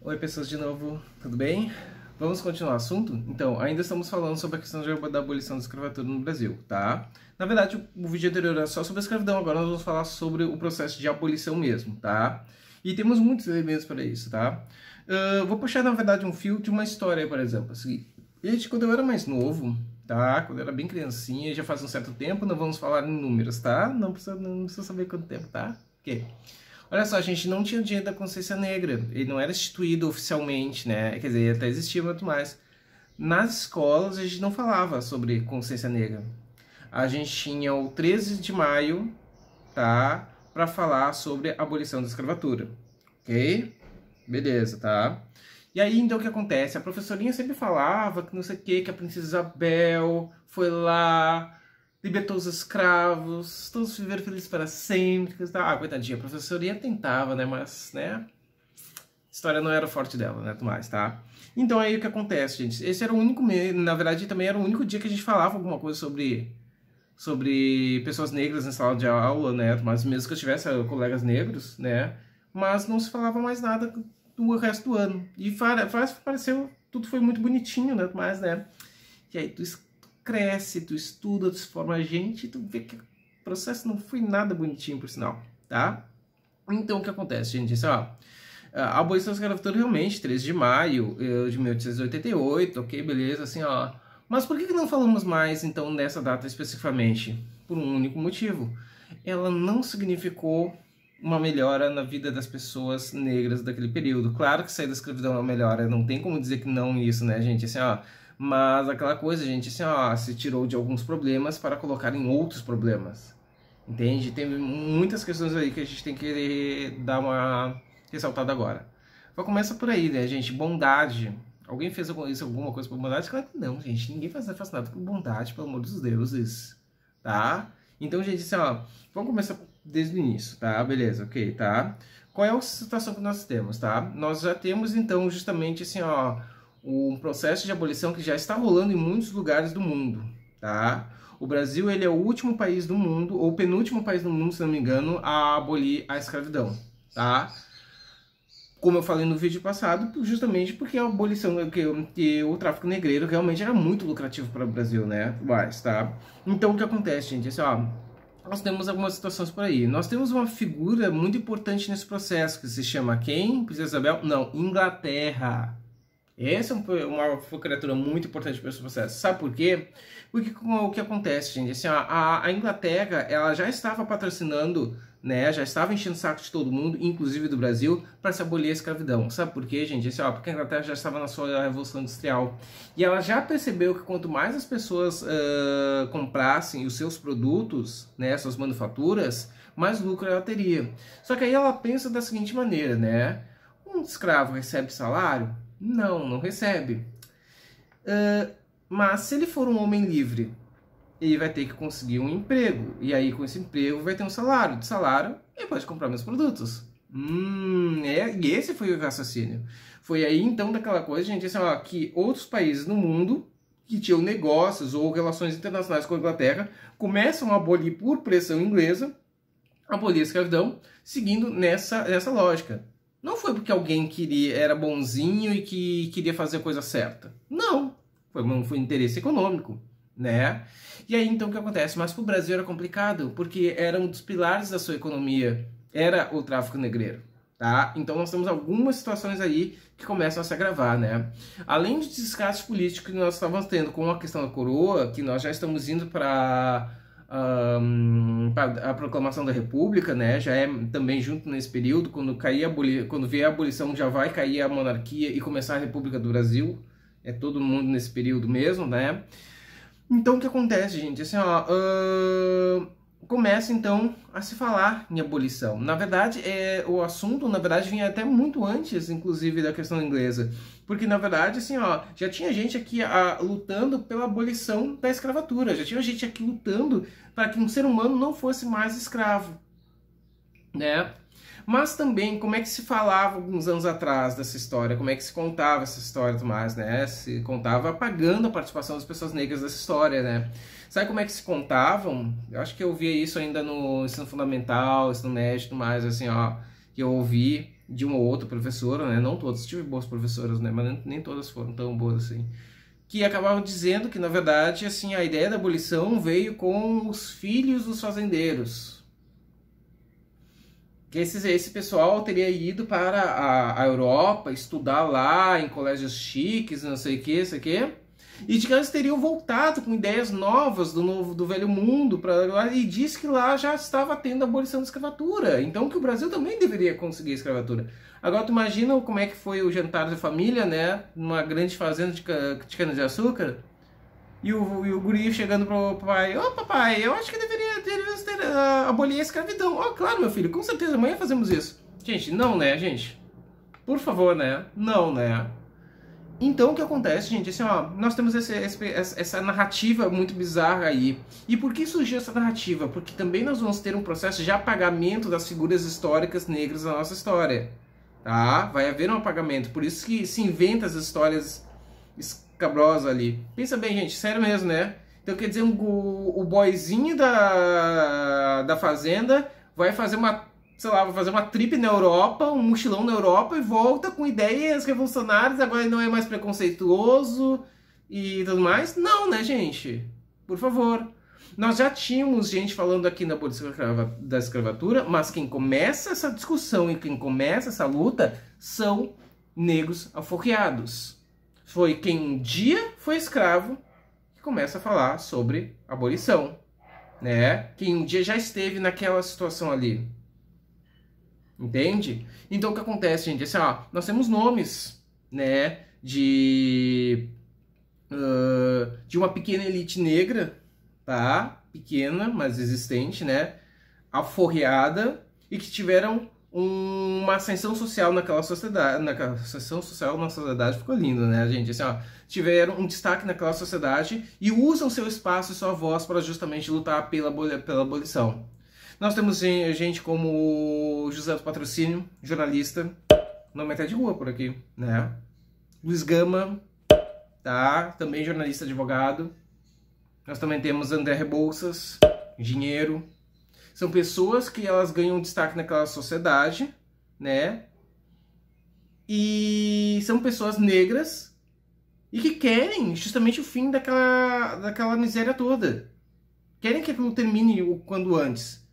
Oi, pessoas, de novo, tudo bem? Vamos continuar o assunto? Então, ainda estamos falando sobre a questão da abolição da escravatura no Brasil, tá? Na verdade, o vídeo anterior era só sobre a escravidão, agora nós vamos falar sobre o processo de abolição mesmo, tá? E temos muitos elementos para isso, tá? Vou puxar, na verdade, um fio de uma história, por exemplo. Assim, gente, quando eu era mais novo, tá? Quando eu era bem criancinha, já faz um certo tempo, não vamos falar em números, tá? Não precisa saber quanto tempo, tá? Ok. Olha só, a gente não tinha o dia da consciência negra, ele não era instituído oficialmente, né? Quer dizer, até existia muito mais. Nas escolas a gente não falava sobre consciência negra. A gente tinha o 13 de maio, tá? Para falar sobre a abolição da escravatura, ok? Beleza, tá? E aí, então, o que acontece? A professorinha sempre falava que não sei o que a princesa Isabel foi lá, libertou os escravos, todos viveram felizes para sempre. Ah, coitadinha, a professorinha tentava, né? Mas, né? A história não era o forte dela, né? Tudo mais, tá? Então aí o que acontece, gente? Esse era o único mês, na verdade, também era o único dia que a gente falava alguma coisa sobre pessoas negras em sala de aula, né? Mas mesmo que eu tivesse colegas negros, né? Mas não se falava mais nada do resto do ano. E pareceu, tudo foi muito bonitinho, né? Mas, né? E aí tu cresce, tu estuda, tu se forma agente, e tu vê que o processo não foi nada bonitinho, por sinal, tá? Então, o que acontece, gente? Assim, ó, a abolição da escravatura realmente, 13 de maio de 1888, ok, beleza, assim, ó. Mas por que não falamos mais, então, nessa data especificamente? Por um único motivo. Ela não significou uma melhora na vida das pessoas negras daquele período. Claro que sair da escravidão é uma melhora, não tem como dizer que não isso, né, gente? Assim, ó, mas aquela coisa, gente, assim, ó, se tirou de alguns problemas para colocar em outros problemas. Entende? Tem muitas questões aí que a gente tem que dar uma ressaltada agora. Então começa por aí, né, gente? Bondade. Alguém fez alguma coisa por bondade? Claro que não, gente. Ninguém faz nada por bondade, pelo amor dos deuses. Tá? Então, gente, assim, ó, vamos começar desde o início, tá? Beleza, ok, tá? Qual é a situação que nós temos, tá? Nós já temos, então, justamente, assim, ó, um processo de abolição que já está rolando em muitos lugares do mundo, tá? O Brasil, ele é o último país do mundo, ou penúltimo país do mundo, se não me engano, a abolir a escravidão, tá? Como eu falei no vídeo passado, justamente porque a abolição, que o tráfico negreiro realmente era muito lucrativo para o Brasil, né? Mas, tá? Então, o que acontece, gente? Assim, ó, nós temos algumas situações por aí. Nós temos uma figura muito importante nesse processo, que se chama quem? Princesa Isabel? Não, Inglaterra. Essa é uma criatura muito importante para esse processo. Sabe por quê? Porque o que acontece, gente? Assim, a Inglaterra, ela já estava patrocinando, né? Já estava enchendo o saco de todo mundo, inclusive do Brasil, para se abolir a escravidão. Sabe por quê, gente? Assim, porque a Inglaterra já estava na sua revolução industrial. E ela já percebeu que quanto mais as pessoas comprassem os seus produtos, né? Suas manufaturas, mais lucro ela teria. Só que aí ela pensa da seguinte maneira, né? Um escravo recebe salário? Não, não recebe. Mas se ele for um homem livre, ele vai ter que conseguir um emprego. E aí, com esse emprego, vai ter um salário. De salário, ele pode comprar meus produtos. E esse foi o raciocínio. Foi aí, então, daquela coisa, gente, assim, ó, que outros países no mundo que tinham negócios ou relações internacionais com a Inglaterra começam a abolir, por pressão inglesa, abolir a escravidão, seguindo nessa lógica. Não foi porque alguém era bonzinho e que queria fazer a coisa certa. Não. Foi interesse econômico, né? E aí, então, o que acontece? Mas para o Brasil era complicado, porque era um dos pilares da sua economia, era o tráfico negreiro, tá? Então, nós temos algumas situações aí que começam a se agravar, né? Além de desgaste político que nós estávamos tendo com a questão da coroa, que nós já estamos indo para a proclamação da República, né? Já é também junto nesse período, quando vier a abolição já vai cair a monarquia e começar a República do Brasil. É todo mundo nesse período mesmo, né? Então o que acontece, gente? Assim, ó, começa então a se falar em abolição. Na verdade, o assunto, na verdade, vinha até muito antes, inclusive, da questão inglesa. Porque, na verdade, assim, ó, já tinha gente aqui lutando pela abolição da escravatura. Já tinha gente aqui lutando para que um ser humano não fosse mais escravo, né? Mas também, como é que se falava alguns anos atrás dessa história? Como é que se contava essa história e tudo mais, né? Se contava apagando a participação das pessoas negras dessa história, né? Sabe como é que se contavam? Eu acho que eu via isso ainda no ensino fundamental, ensino médio e tudo mais, assim, ó. que eu ouvi de uma ou outra professora, né? Não todas, tive boas professoras, né? Mas nem todas foram tão boas assim. Que acabavam dizendo que, na verdade, assim, a ideia da abolição veio com os filhos dos fazendeiros. Que esse pessoal teria ido para a Europa, estudar lá em colégios chiques, não sei o que, isso aqui. E de que eles teriam voltado com ideias novas do velho mundo para lá, e diz que lá já estava tendo a abolição da escravatura. Então que o Brasil também deveria conseguir a escravatura. Agora tu imagina como é que foi o jantar de família, né? Numa grande fazenda de cana-de-açúcar. E o guri chegando pro pai: ô papai, eu acho que deveríamos ter abolir a escravidão. Ó, claro, meu filho, com certeza, amanhã fazemos isso. Gente, não, né, gente? Por favor, né? Não, né? Então o que acontece, gente, assim, ó, nós temos essa narrativa muito bizarra aí. E por que surgiu essa narrativa? Porque também nós vamos ter um processo de apagamento das figuras históricas negras da nossa história. Tá? Vai haver um apagamento, por isso que se inventa as histórias escabrosas ali. Pensa bem, gente, sério mesmo, né? Então quer dizer, o boyzinho da fazenda vai fazer uma, sei lá, vai fazer uma trip na Europa, um mochilão na Europa e volta com ideias revolucionárias, agora ele não é mais preconceituoso e tudo mais. Não, né, gente? Por favor. Nós já tínhamos gente falando aqui na abolição da escravatura, mas quem começa essa discussão e quem começa essa luta são negros alforriados. Foi quem um dia foi escravo que começa a falar sobre abolição, né? Quem um dia já esteve naquela situação ali. Entende? Então o que acontece, gente? Assim, ó, nós temos nomes, né, de uma pequena elite negra, tá? Pequena, mas existente, né? Alforriada, e que tiveram uma ascensão social naquela sociedade. Ascensão social na sociedade ficou lindo, né, gente? Assim, ó, tiveram um destaque naquela sociedade e usam seu espaço e sua voz para justamente lutar pela abolição. Nós temos gente como José do Patrocínio, jornalista, nome até de rua por aqui, né? Luiz Gama, tá? Também jornalista, advogado. Nós também temos André Rebouças, engenheiro. São pessoas que elas ganham destaque naquela sociedade, né? E são pessoas negras e que querem justamente o fim daquela miséria toda. Querem que aquilo termine o quanto antes.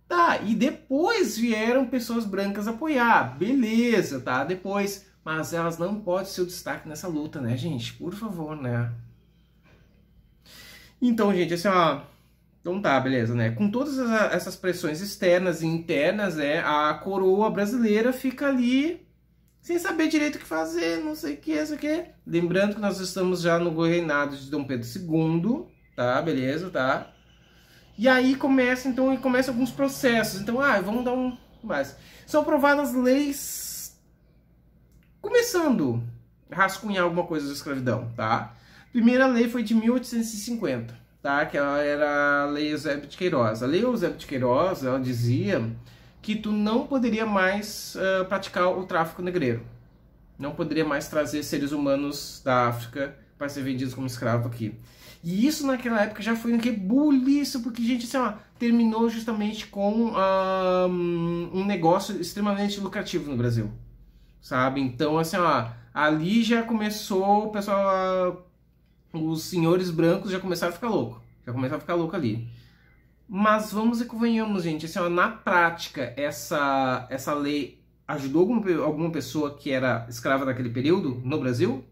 Tá, e depois vieram pessoas brancas apoiar. Beleza, tá? Depois. Mas elas não podem ser o destaque nessa luta, né, gente? Por favor, né? Então, gente, assim, ó... Então tá, beleza, né? Com todas essas pressões externas e internas, né? A coroa brasileira fica ali sem saber direito o que fazer, não sei o que, isso aqui. Lembrando que nós estamos já no reinado de Dom Pedro II, tá? Beleza, tá? E aí começa, então, alguns processos. Então, vamos dar um mais. São aprovadas leis começando a rascunhar alguma coisa da escravidão, tá? A primeira lei foi de 1850, tá? Que ela era a Lei Eusébio de Queiroz. A Lei Eusébio de Queiroz, ela dizia que tu não poderia mais praticar o tráfico negreiro. Não poderia mais trazer seres humanos da África para ser vendidos como escravo aqui. E isso naquela época já foi um rebuliço, porque, gente, assim, ó, terminou justamente com um negócio extremamente lucrativo no Brasil, sabe? Então, assim, ó, ali já começou o pessoal, os senhores brancos já começaram a ficar louco, ali. Mas vamos e convenhamos, gente, assim, ó, na prática, essa lei ajudou alguma pessoa que era escrava naquele período no Brasil?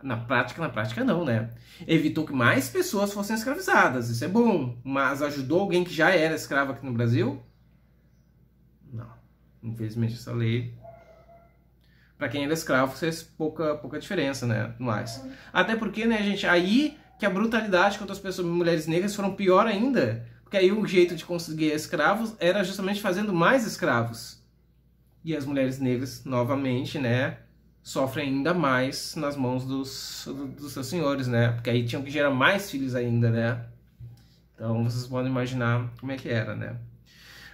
Na prática não, né? Evitou que mais pessoas fossem escravizadas, isso é bom. Mas ajudou alguém que já era escravo aqui no Brasil? Não. Infelizmente essa lei, para quem era escravo, fez pouca diferença, né? Mais. Até porque, né, gente, aí que a brutalidade contra as pessoas, mulheres negras, foram pior ainda. Porque aí o jeito de conseguir escravos era justamente fazendo mais escravos. E as mulheres negras, novamente, né, sofrem ainda mais nas mãos dos seus senhores, né? Porque aí tinham que gerar mais filhos ainda, né? Então vocês podem imaginar como é que era, né?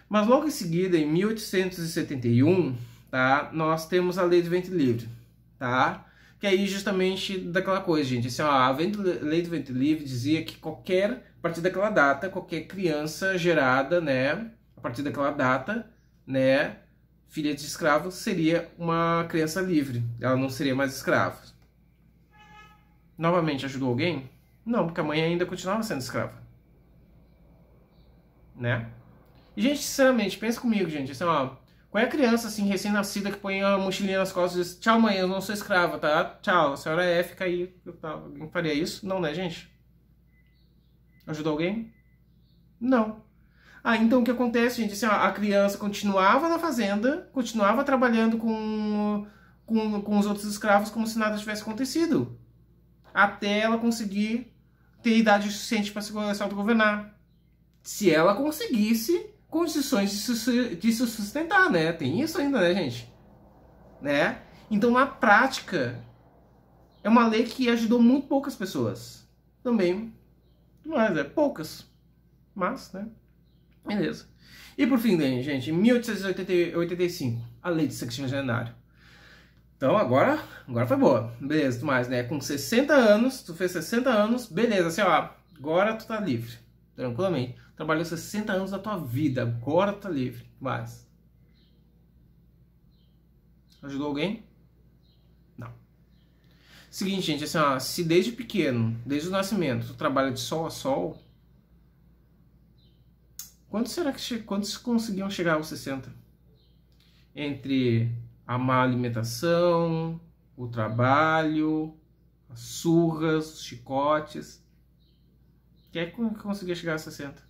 Mas logo em seguida, em 1871, tá? Nós temos a Lei do Ventre Livre, tá? Que aí justamente daquela coisa, gente. Assim, ó, a Lei do Ventre Livre dizia que a partir daquela data, qualquer criança gerada, né? A partir daquela data, né? filha de escravo, seria uma criança livre. Ela não seria mais escrava. Novamente, ajudou alguém? Não, porque a mãe ainda continuava sendo escrava. Né? E, gente, sinceramente, pensa comigo, gente. Assim, ó, qual é a criança, assim, recém-nascida que põe a mochilinha nas costas e diz: tchau, mãe, eu não sou escrava, tá? Tchau, a senhora é, fica aí. Alguém faria isso? Não, né, gente? Ajudou alguém? Não. Ah, então o que acontece, gente? Assim, ó, a criança continuava na fazenda, continuava trabalhando com os outros escravos como se nada tivesse acontecido. Até ela conseguir ter idade suficiente para se autogovernar. Se ela conseguisse condições de se sustentar, né? Tem isso ainda, né, gente? Né? Então, na prática, é uma lei que ajudou muito poucas pessoas. Também, mas poucas. Mas, né? Beleza. E por fim, gente, em 1885, a lei de sexagenário. Então agora foi boa. Beleza, tu mais, né? Com 60 anos, tu fez 60 anos, beleza, assim, ó, agora tu tá livre. Tranquilamente. Trabalhou 60 anos da tua vida, agora tu tá livre. Mas ajudou alguém? Não. Seguinte, gente, assim, ó, se desde pequeno, desde o nascimento, tu trabalha de sol a sol, quantos conseguiam chegar aos 60? Entre a má alimentação, o trabalho, as surras, os chicotes. Quem é que conseguia chegar a 60?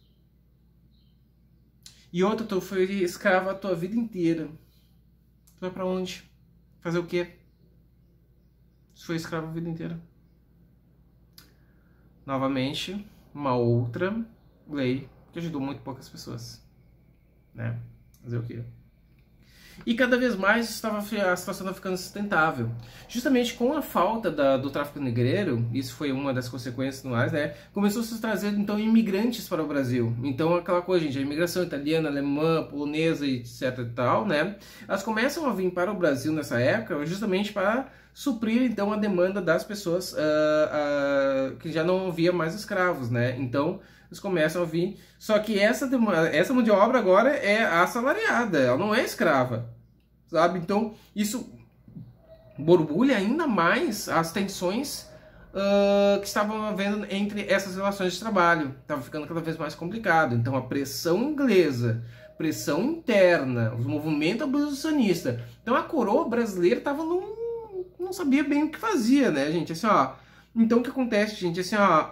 E outra, tu foi escravo a tua vida inteira. Tu vai pra onde? Fazer o quê? Tu foi escravo a vida inteira. Novamente, uma outra lei que ajudou muito poucas pessoas. Né? Fazer o quê? E cada vez mais a situação estava ficando sustentável. Justamente com a falta do tráfico negreiro, isso foi uma das consequências mais, né? Começou a se trazer então imigrantes para o Brasil. Então aquela coisa, gente, a imigração italiana, alemã, polonesa, etc e tal, né? Elas começam a vir para o Brasil nessa época justamente para suprir então a demanda das pessoas que já não havia mais escravos, né? Então eles começam a vir. Só que essa mão de obra agora é assalariada, ela não é escrava, sabe? Então isso borbulha ainda mais as tensões que estavam havendo entre essas relações de trabalho. Estava ficando cada vez mais complicado. Então a pressão inglesa, pressão interna, o movimento abolicionista. Então a coroa brasileira estava não sabia bem o que fazia, né, gente? Assim, ó. Então o que acontece, gente? Assim, ó.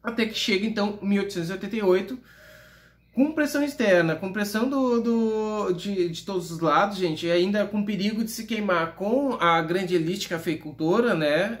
Até que chega, então, 1888, com pressão externa, com pressão de todos os lados, gente, e ainda com perigo de se queimar com a grande elite cafeicultora, né,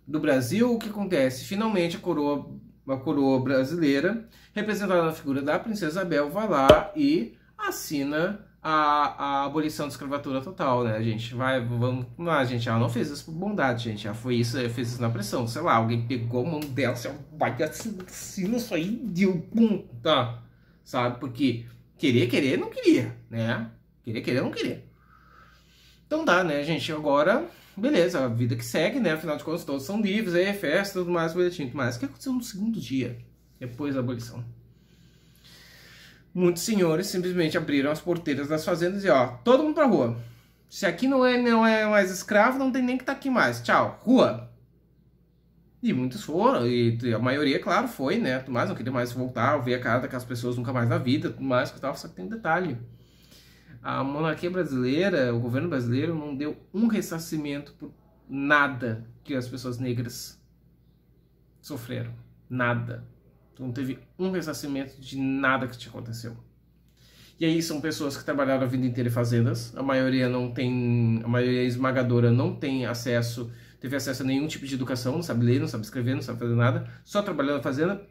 do Brasil. O que acontece? Finalmente a coroa brasileira, representada na figura da Princesa Isabel, vai lá e assina a abolição da escravatura total, né, gente? Vamos lá, gente, ela não fez isso por bondade, gente, ela fez isso na pressão, sei lá, alguém pegou a mão dela, assim, vai assina isso aí, deu, pum, tá, sabe? Porque querer, não queria, né? Querer, não queria. Então dá, né, gente? Agora, beleza, a vida que segue, né? Afinal de contas, todos são livres, aí, festa, tudo mais, boletim, tudo mais. O que aconteceu no segundo dia, depois da abolição? Muitos senhores simplesmente abriram as porteiras das fazendas e, ó, todo mundo pra rua. Se aqui não é mais escravo, não tem nem que estar aqui mais. Tchau, rua. E muitos foram, e a maioria, claro, foi, né? Tudo mais, não queria mais voltar, ver a cara daquelas pessoas nunca mais na vida, tudo mais, que tal. Só que tem um detalhe. A monarquia brasileira, o governo brasileiro, não deu um ressarcimento por nada que as pessoas negras sofreram. Nada. Não teve um ressarcimento de nada que te aconteceu. E aí são pessoas que trabalharam a vida inteira em fazendas. A maioria esmagadora não tem acesso, teve acesso a nenhum tipo de educação, não sabe ler, não sabe escrever, não sabe fazer nada, só trabalhando na fazenda.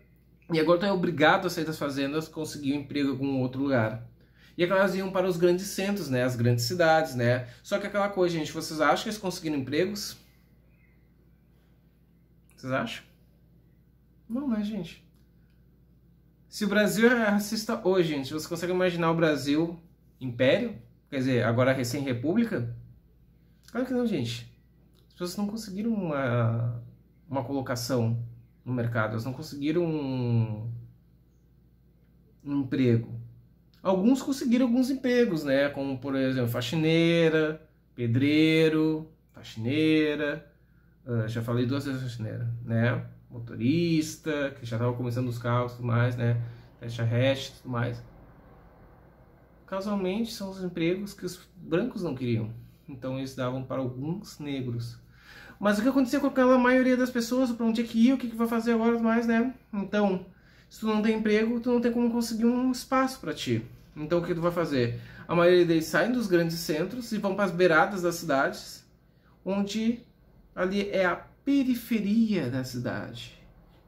E agora é obrigado a sair das fazendas, conseguir um emprego em algum outro lugar. E elas iam para os grandes centros, né, as grandes cidades, né. Só que aquela coisa, gente, vocês acham que eles conseguiram empregos? Vocês acham? Não, né, gente? Se o Brasil é racista hoje, gente, você consegue imaginar o Brasil império? Quer dizer, agora recém-república? Claro que não, gente. As pessoas não conseguiram uma colocação no mercado, elas não conseguiram um emprego. Alguns conseguiram alguns empregos, né? Como, por exemplo, faxineira, pedreiro, faxineira, já falei 2 vezes faxineira, né? Motorista, que já estava começando os carros e tudo mais, né? Fecha-hash e tudo mais. Casualmente, são os empregos que os brancos não queriam. Então, eles davam para alguns negros. Mas o que acontecia com aquela maioria das pessoas? Para onde é que ia? O que vai fazer agora mais, né? Então, se tu não tem emprego, tu não tem como conseguir um espaço para ti. Então, o que tu vai fazer? A maioria deles saem dos grandes centros e vão para as beiradas das cidades, onde ali é a periferia da cidade.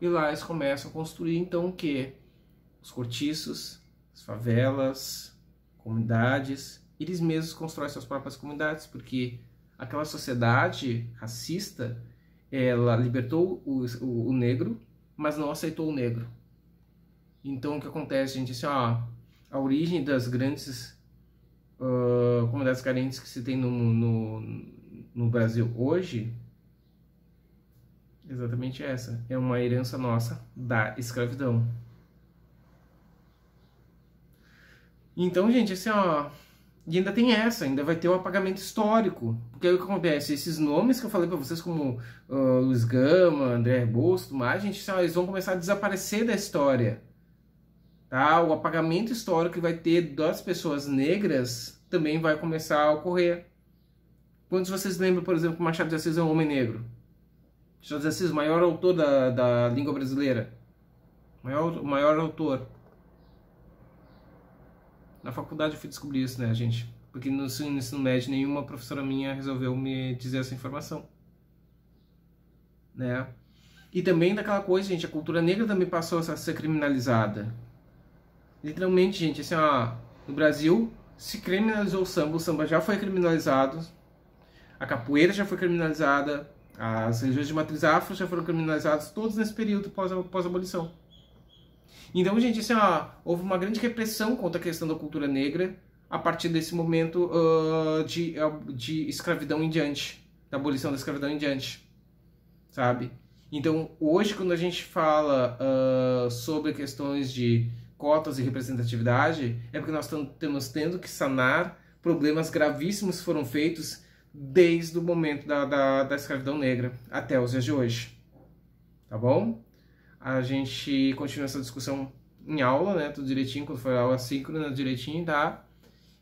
E lá eles começam a construir, então, o quê? Os cortiços, as favelas, comunidades. Eles mesmos constroem suas próprias comunidades, porque aquela sociedade racista, ela libertou o negro, mas não aceitou o negro. Então, o que acontece, gente? Assim, ó, a origem das grandes comunidades carentes que se tem no Brasil hoje, exatamente essa. É uma herança nossa da escravidão. Então, gente, assim, ó, e ainda tem essa, ainda vai ter o apagamento histórico. Porque aí o que acontece? Esses nomes que eu falei pra vocês, como Luiz Gama, André Rebouças, tudo mais, gente, assim, ó, eles vão começar a desaparecer da história. Tá? O apagamento histórico que vai ter das pessoas negras também vai começar a ocorrer. Quantos vocês lembram, por exemplo, que Machado de Assis é um homem negro? Machado de Assis, o maior autor da língua brasileira. Maior autor. Na faculdade eu fui descobrir isso, né, gente? Porque no ensino médio nenhuma professora minha resolveu me dizer essa informação. Né? E também daquela coisa, gente, a cultura negra também passou a ser criminalizada. Literalmente, gente, assim, ó, no Brasil se criminalizou o samba já foi criminalizado, a capoeira já foi criminalizada, as religiões de matriz afro já foram criminalizadas, todos nesse período pós-abolição. Então, gente, assim, ó, houve uma grande repressão contra a questão da cultura negra a partir desse momento de escravidão em diante, da abolição da escravidão em diante, sabe? Então, hoje, quando a gente fala sobre questões de cotas e representatividade, é porque nós estamos tendo que sanar problemas gravíssimos que foram feitos desde o momento da escravidão negra até os dias de hoje. Tá bom? A gente continua essa discussão em aula, né? Tudo direitinho, quando for aula síncrona, direitinho, tá?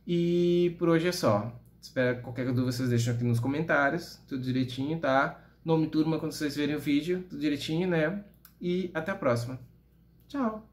E por hoje é só. Espero que qualquer dúvida vocês deixem aqui nos comentários, tudo direitinho, tá? Nome turma quando vocês verem o vídeo, tudo direitinho, né? E até a próxima. Tchau!